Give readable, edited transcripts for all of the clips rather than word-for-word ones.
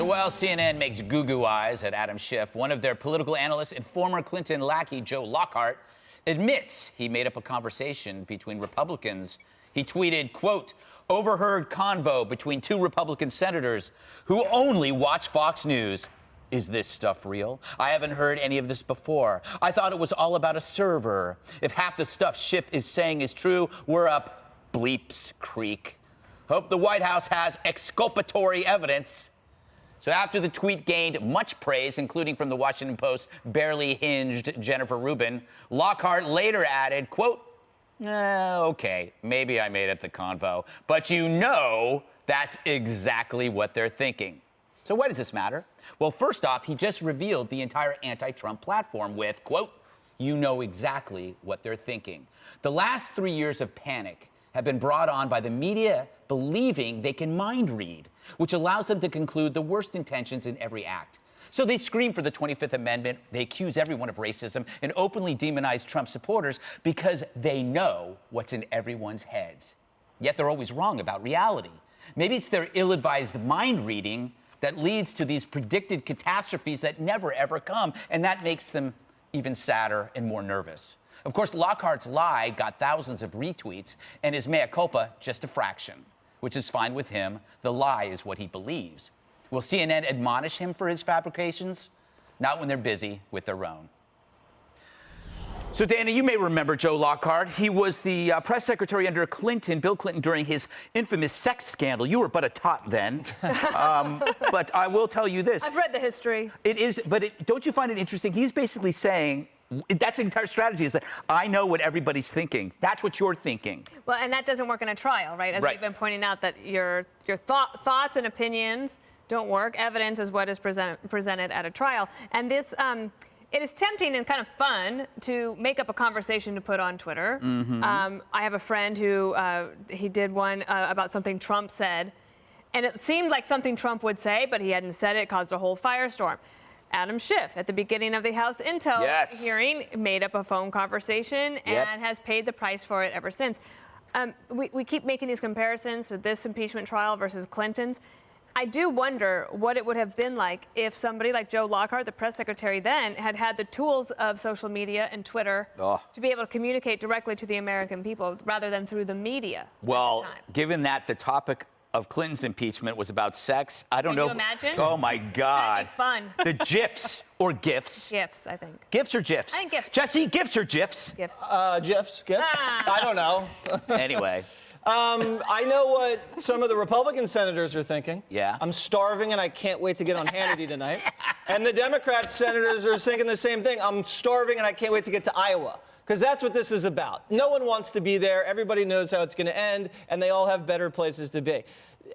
So while CNN makes goo-goo eyes at Adam Schiff, one of their political analysts and former Clinton lackey, Joe Lockhart, admits he made up a conversation between Republicans. He tweeted, quote, "Overheard convo between two Republican senators who only watch Fox News. Is this stuff real? I haven't heard any of this before. I thought it was all about a server. If half the stuff Schiff is saying is true, we're up bleeps creek. Hope the White House has exculpatory evidence." So after the tweet gained much praise, including from the Washington Post's barely hinged Jennifer Rubin, Lockhart later added, quote, "Okay, maybe I made up the convo, but you know that's exactly what they're thinking." So why does this matter? Well, first off, he just revealed the entire anti-Trump platform with, quote, "You know exactly what they're thinking." The last 3 years of panic have been brought on by the media believing they can mind read, which allows them to conclude the worst intentions in every act. So they scream for the 25th Amendment, they accuse everyone of racism, and openly demonize Trump supporters because they know what's in everyone's heads. Yet they're always wrong about reality. Maybe it's their ill-advised mind reading that leads to these predicted catastrophes that never, ever come, and that makes them even sadder and more nervous. Of course, Lockhart's lie got thousands of retweets, and his mea culpa just a fraction, which is fine with him. The lie is what he believes. Will CNN admonish him for his fabrications? Not when they're busy with their own. So, Dana, you may remember Joe Lockhart. He was the press secretary under Bill Clinton, during his infamous sex scandal. You were but a tot then. But I will tell you this. I've read the history. It is, but don't you find it interesting? He's basically saying, that's the entire strategy, is that I know what everybody's thinking. That's what you're thinking. Well, and that doesn't work in a trial, right? As we've been pointing out, that your thoughts and opinions don't work. Evidence is what is presented at a trial. And this, it is tempting and kind of fun to make up a conversation to put on Twitter. Mm-hmm. I have a friend who, he did one about something Trump said, and it seemed like something Trump would say, but he hadn't said it, caused a whole firestorm. Adam Schiff, at the beginning of the House Intel hearing, made up a phone conversation and has paid the price for it ever since. We keep making these comparisons to this impeachment trial versus Clinton's. I do wonder what it would have been like if somebody like Joe Lockhart, the press secretary then, had had the tools of social media and Twitter to be able to communicate directly to the American people rather than through the media. Well, given that the topic of Clinton's impeachment was about sex, I don't know. Can you imagine? Oh, my God. That'd be fun. The GIFs or GIFs. GIFs, I think. GIFs or GIFs? I think GIFs. Jesse, GIFs or GIFs? GIFs. GIFs? I don't know. Anyway. I know what some of the Republican senators are thinking. Yeah. I'm starving and I can't wait to get on Hannity tonight. And the Democrat senators are thinking the same thing. I'm starving and I can't wait to get to Iowa. Because that's what this is about. No one wants to be there. Everybody knows how it's going to end, and they all have better places to be.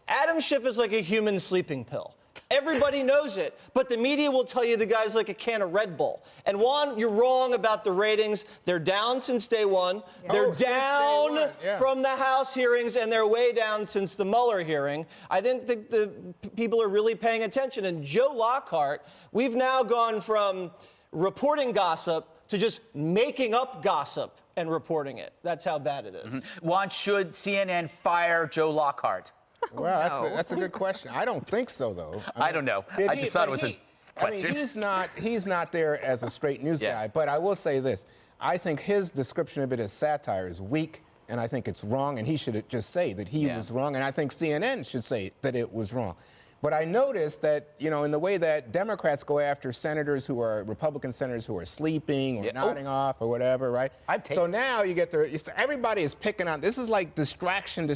Adam Schiff is like a human sleeping pill. Everybody knows it, but the media will tell you the guy's like a can of Red Bull. And Juan, you're wrong about the ratings. They're down since day one. They're down from the House hearings, and they're way down since the Mueller hearing. I think the people are really paying attention. And Joe Lockhart, we've now gone from reporting gossip to just making up gossip and reporting it. That's how bad it is. Mm-hmm. Juan, should CNN fire Joe Lockhart? Well, that's a good question. I don't think so, though. I don't know. I just thought it was a question. I mean, he's not there as a straight news guy, but I will say this. I think his description of it as satire is weak, and I think it's wrong, and he should just say that he was wrong, and I think CNN should say that it was wrong. But I noticed that, you know, in the way that Democrats go after senators who are Republican senators who are sleeping or nodding off or whatever, right? So now you get everybody is picking on, this is like distraction.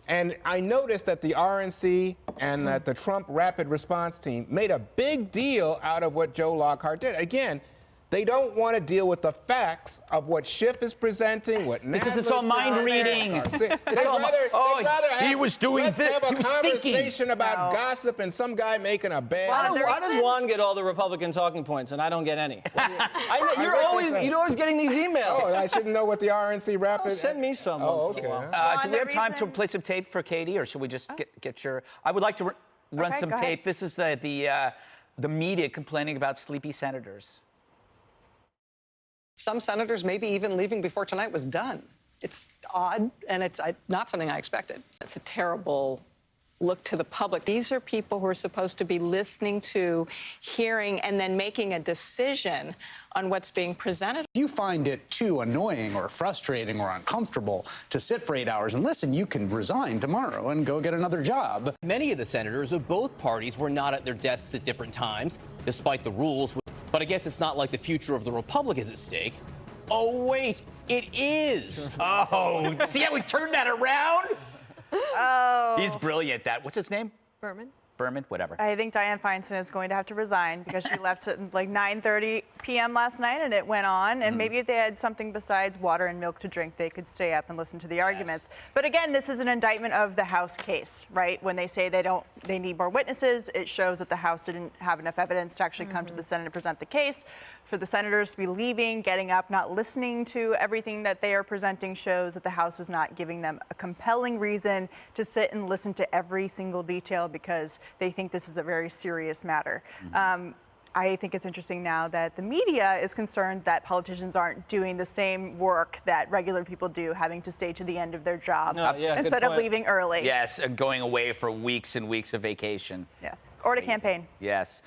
And I noticed that the RNC and that the Trump Rapid Response Team made a big deal out of what Joe Lockhart did. Again, they don't want to deal with the facts of what Schiff is presenting, what because it's all mind reading. He was doing this. Have a he was conversation thinking about gossip and some guy making a bad. Why does Juan get all the Republican talking points and I don't get any? You're always getting these emails. Oh, I shouldn't know what the RNC Rapid. Send me some. Oh, okay. okay. Do we have time to play some tape for Katie, or should we just get your? I would like to run some tape. This is the media complaining about sleepy senators. Some senators maybe even leaving before tonight was done. It's odd, and it's not something I expected. It's a terrible look to the public. These are people who are supposed to be listening to, hearing, and then making a decision on what's being presented. If you find it too annoying or frustrating or uncomfortable to sit for 8 hours and listen, you can resign tomorrow and go get another job. Many of the senators of both parties were not at their desks at different times, despite the rules. But I guess it's not like the future of the Republic is at stake. Oh, wait, it is. Oh, see how we turned that around? Oh. He's brilliant. What's his name? Berman, whatever. I think Dianne Feinstein is going to have to resign because she left at like 9:30 p.m. last night and it went on. And maybe if they had something besides water and milk to drink, they could stay up and listen to the arguments. But again, this is an indictment of the House case, right? When they say they need more witnesses, it shows that the House didn't have enough evidence to actually come to the Senate and present the case. For the senators to be leaving, getting up, not listening to everything that they are presenting shows that the House is not giving them a compelling reason to sit and listen to every single detail because they think this is a very serious matter. I think it's interesting now that the media is concerned that politicians aren't doing the same work that regular people do, having to stay to the end of their job instead of leaving early. Yes, and going away for weeks and weeks of vacation. Yes, or to campaign. Yes.